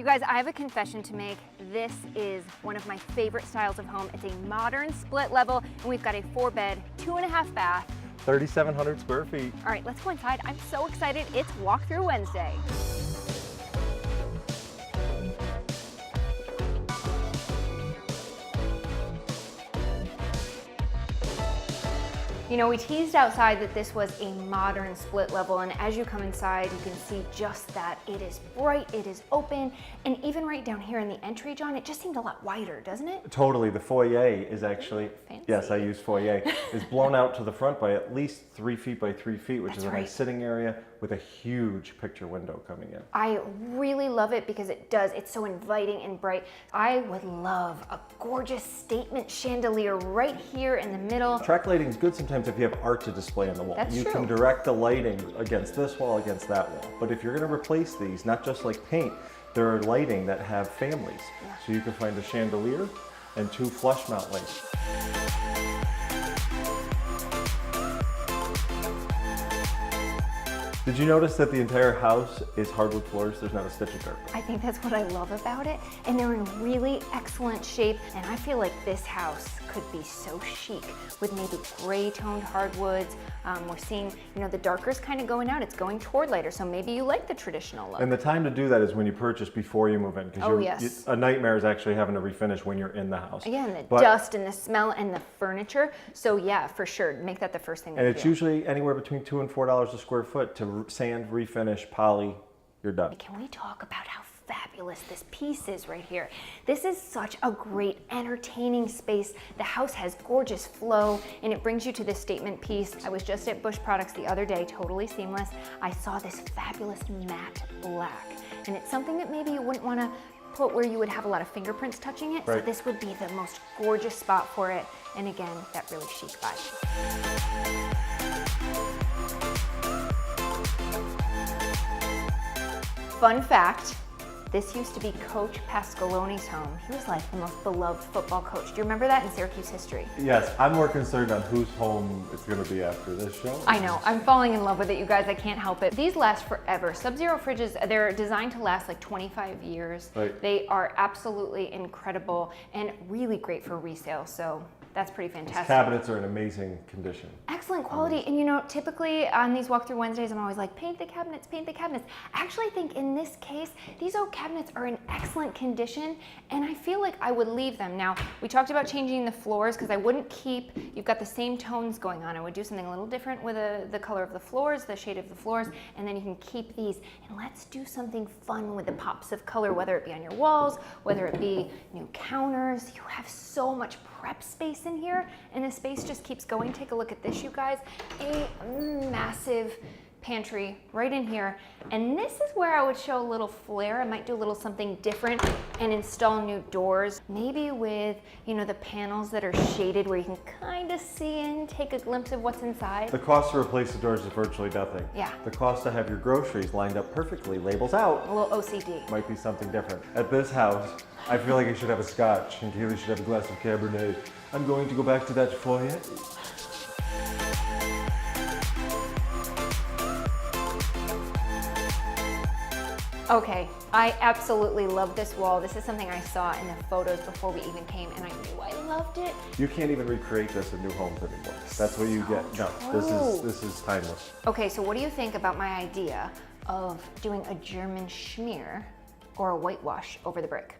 You guys, I have a confession to make. This is one of my favorite styles of home. It's a modern split level, and we've got a 4-bed, 2.5 bath. 3,700 square feet. All right, let's go inside. I'm so excited. It's Walkthrough Wednesday. You know, we teased outside that this was a modern split level, and as you come inside, you can see just that. It is bright, it is open, and even right down here in the entry, John, it just seemed a lot wider, doesn't it? Totally. The foyer is actually, fancy. Yes, I use foyer, is blown out to the front by at least 3 feet by 3 feet, which is a nice sitting area with a huge picture window coming in. I really love it because it's so inviting and bright. I would love a gorgeous statement chandelier right here in the middle. Track lighting is good sometimes if you have art to display on the wall. That's you true. can direct the lighting against this wall, against that wall. But if you're going to replace these, not just like paint, there are lighting that have families. Yeah. So you can find a chandelier and 2 flush mount lights. Did you notice that the entire house is hardwood floors? There's not a stitch of carpet. I think that's what I love about it, and they're in really excellent shape, and I feel like this house could be so chic with maybe gray toned hardwoods. We're seeing, you know, the darker's kind of going out, it's going toward lighter, so maybe you like the traditional look. And the time to do that is when you purchase, before you move in. Yes. A nightmare is actually having to refinish when you're in the house. Again, the dust and the smell and the furniture. So yeah, for sure, make that the first thing. And it's usually anywhere between $2 and $4 a square foot to sand, refinish, poly, you're done. Can we talk about how fabulous this piece is right here? This is such a great entertaining space. The house has gorgeous flow, and it brings you to this statement piece. I was just at Busch Products the other day, totally seamless. I saw this fabulous matte black, and it's something that maybe you wouldn't want to put where you would have a lot of fingerprints touching it. Right. So this would be the most gorgeous spot for it. And again, that really chic vibe. Fun fact, this used to be Coach Pasqualoni's home. He was like the most beloved football coach. Do you remember that in Syracuse history? Yes, I'm more concerned on whose home it's going to be after this show. I know, I'm falling in love with it, you guys, I can't help it. These last forever. Sub-Zero fridges, they're designed to last like 25 years. Right. They are absolutely incredible and really great for resale, so that's pretty fantastic. These cabinets are in amazing condition. Excellent quality, and you know, typically on these walkthrough Wednesdays, I'm always like, paint the cabinets, paint the cabinets. I actually think in this case, these oak cabinets are in excellent condition, and I feel like I would leave them. Now, we talked about changing the floors, because I wouldn't keep, you've got the same tones going on. I would do something a little different with the color of the floors, the shade of the floors, and then you can keep these, and let's do something fun with the pops of color, whether it be on your walls, whether it be new counters. You have so much prep space in here, and the space just keeps going. Take a look at this, you guys. A massive pantry right in here, and this is where I would show a little flair. I might do a little something different and install new doors, maybe with, you know, the panels that are shaded where you can kind of see in, take a glimpse of what's inside. The cost to replace the doors is virtually nothing. Yeah. The cost to have your groceries lined up perfectly, labels out, A little OCD. might be something different. At this house, I feel like I should have a scotch, and Kaylee should have a glass of Cabernet. I'm going to go back to that foyer. Okay, I absolutely love this wall. This is something I saw in the photos before we even came, and I knew I loved it. You can't even recreate this in new homes anymore. That's what you get. No, this is timeless. Okay, so what do you think about my idea of doing a German schmear or a whitewash over the brick?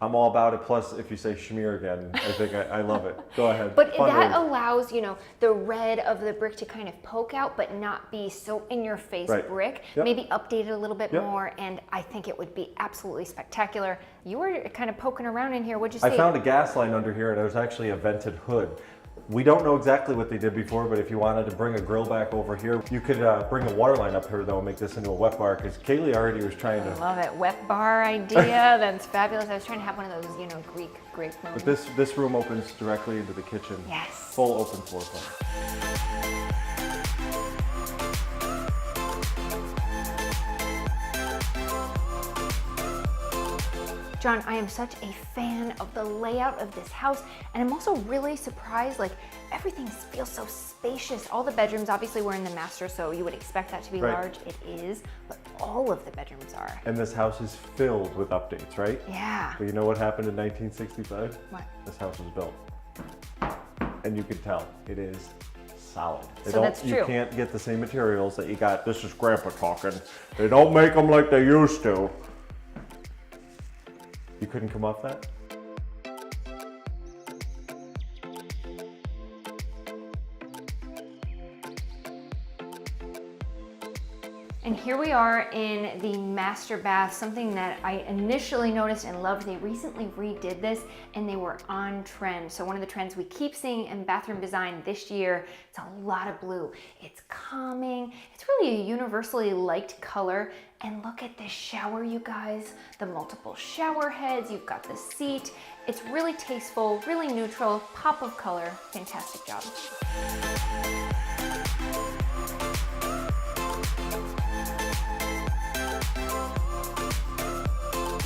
I'm all about it. Plus, if you say schmear again, I think I love it. Go ahead. But Fun that word. allows, you know, the red of the brick to kind of poke out, but not be so in your face Right. brick. Yep. Maybe update it a little bit Yep. more, and I think it would be absolutely spectacular. You were kind of poking around in here. What'd you see? I found a gas line under here, and there's actually a vented hood. We don't know exactly what they did before, but if you wanted to bring a grill back over here, you could bring a water line up here though and make this into a wet bar, because Kaylee already was trying to. I love it. Wet bar idea. That's fabulous. I was trying to have one of those, you know, Greek grape moments. But this room opens directly into the kitchen. Yes. Full open floor plan. John, I am such a fan of the layout of this house, and I'm also really surprised, like, everything feels so spacious. All the bedrooms, obviously we're in the master, so you would expect that to be large. It is, but all of the bedrooms are. And this house is filled with updates, right? Yeah. But you know what happened in 1965? What? This house was built. And you can tell, it is solid. So that's true. You can't get the same materials that you got. This is Grandpa talking. They don't make them like they used to. You couldn't come off that? And here we are in the master bath, something that I initially noticed and loved. They recently redid this and they were on trend. So one of the trends we keep seeing in bathroom design this year, it's a lot of blue. It's calming. It's really a universally liked color. And look at this shower, you guys. The multiple shower heads, you've got the seat. It's really tasteful, really neutral, pop of color. Fantastic job.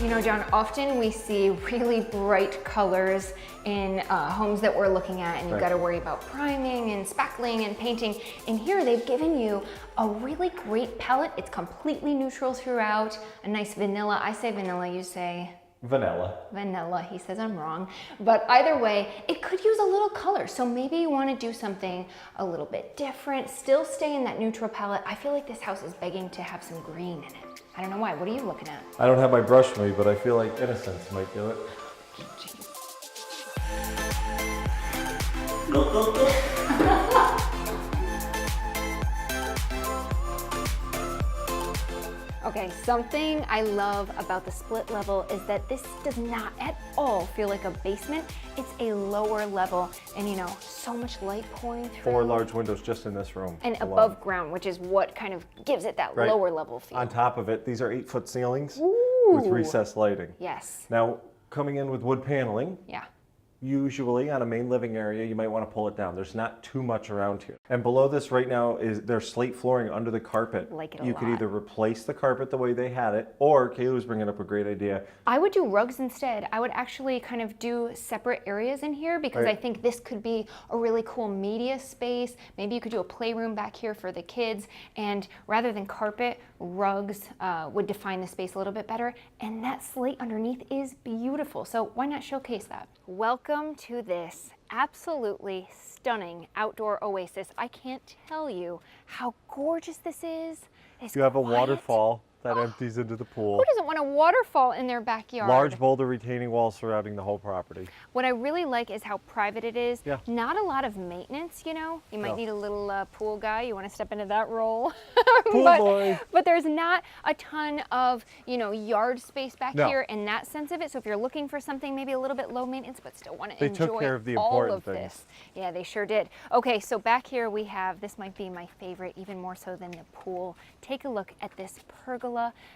You know, John, often we see really bright colors in homes that we're looking at, and you've got to worry about priming and spackling and painting. And here they've given you a really great palette. It's completely neutral throughout, a nice vanilla. I say vanilla, you say? Vanilla. Vanilla, he says I'm wrong. But either way, it could use a little color. So maybe you want to do something a little bit different, still stay in that neutral palette. I feel like this house is begging to have some green in it. I don't know why. What are you looking at? I don't have my brush with me, but I feel like innocence might do it. Okay, something I love about the split level is that this does not at all feel like a basement. It's a lower level, and you know, so much light pouring through. 4 large windows just in this room. And above ground, which is what kind of gives it that lower level feel. On top of it, these are 8-foot ceilings Ooh. with recessed lighting. Yes. Now, coming in with wood paneling, Yeah. usually on a main living area, you might want to pull it down. There's not too much around here. And below this right now is there's slate flooring under the carpet. Like it a You lot. could either replace the carpet the way they had it, or Kayla was bringing up a great idea. I would do rugs instead. I would actually kind of do separate areas in here because I think this could be a really cool media space. Maybe you could do a playroom back here for the kids, and rather than carpet, rugs would define the space a little bit better. And that slate underneath is beautiful. So why not showcase that? Welcome to this absolutely stunning outdoor oasis. I can't tell you how gorgeous this is. It's You have a quiet. waterfall that empties into the pool. Who doesn't want a waterfall in their backyard? Large boulder retaining walls surrounding the whole property. What I really like is how private it is. Yeah. Not a lot of maintenance, you know. You might No. need a little pool guy. You want to step into that role. Pool boy. But there's not a ton of, you know, yard space back No. here in that sense of it. So if you're looking for something maybe a little bit low maintenance but still want to They enjoy took care of the all important of things. this. Yeah, they sure did. Okay, so back here we have, this might be my favorite, even more so than the pool. Take a look at this pergola.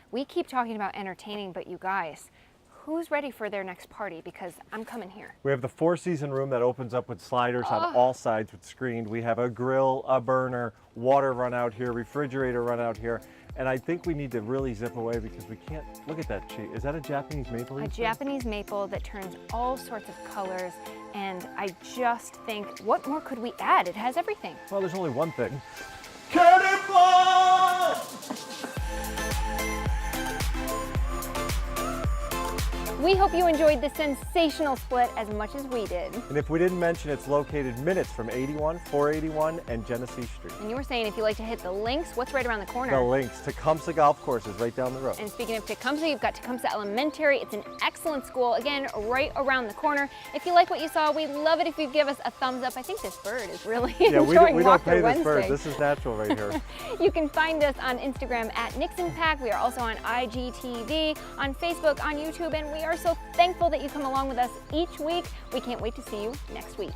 We keep talking about entertaining, but you guys, who's ready for their next party? Because I'm coming here. We have the 4-season room that opens up with sliders on all sides with screened. We have a grill, a burner, water run out here, refrigerator run out here. And I think we need to really zip away because we can't, look at that tree. Is that a Japanese maple? A Japanese maple that turns all sorts of colors. And I just think, what more could we add? It has everything. Well, there's only one thing. Cannonball! We hope you enjoyed this sensational split as much as we did. And if we didn't mention, it's located minutes from 81, 481, and Genesee Street. And you were saying if you like to hit the links, what's right around the corner? The links. Tecumseh Golf Course is right down the road. And speaking of Tecumseh, you've got Tecumseh Elementary. It's an excellent school, again, right around the corner. If you like what you saw, we'd love it if you'd give us a thumbs up. I think this bird is really enjoying we don't Walk pay Through this bird. Wednesday. This is natural right here. You can find us on Instagram at Nixon Pack. We are also on IGTV, on Facebook, on YouTube, and we are so thankful that you come along with us each week. We can't wait to see you next week.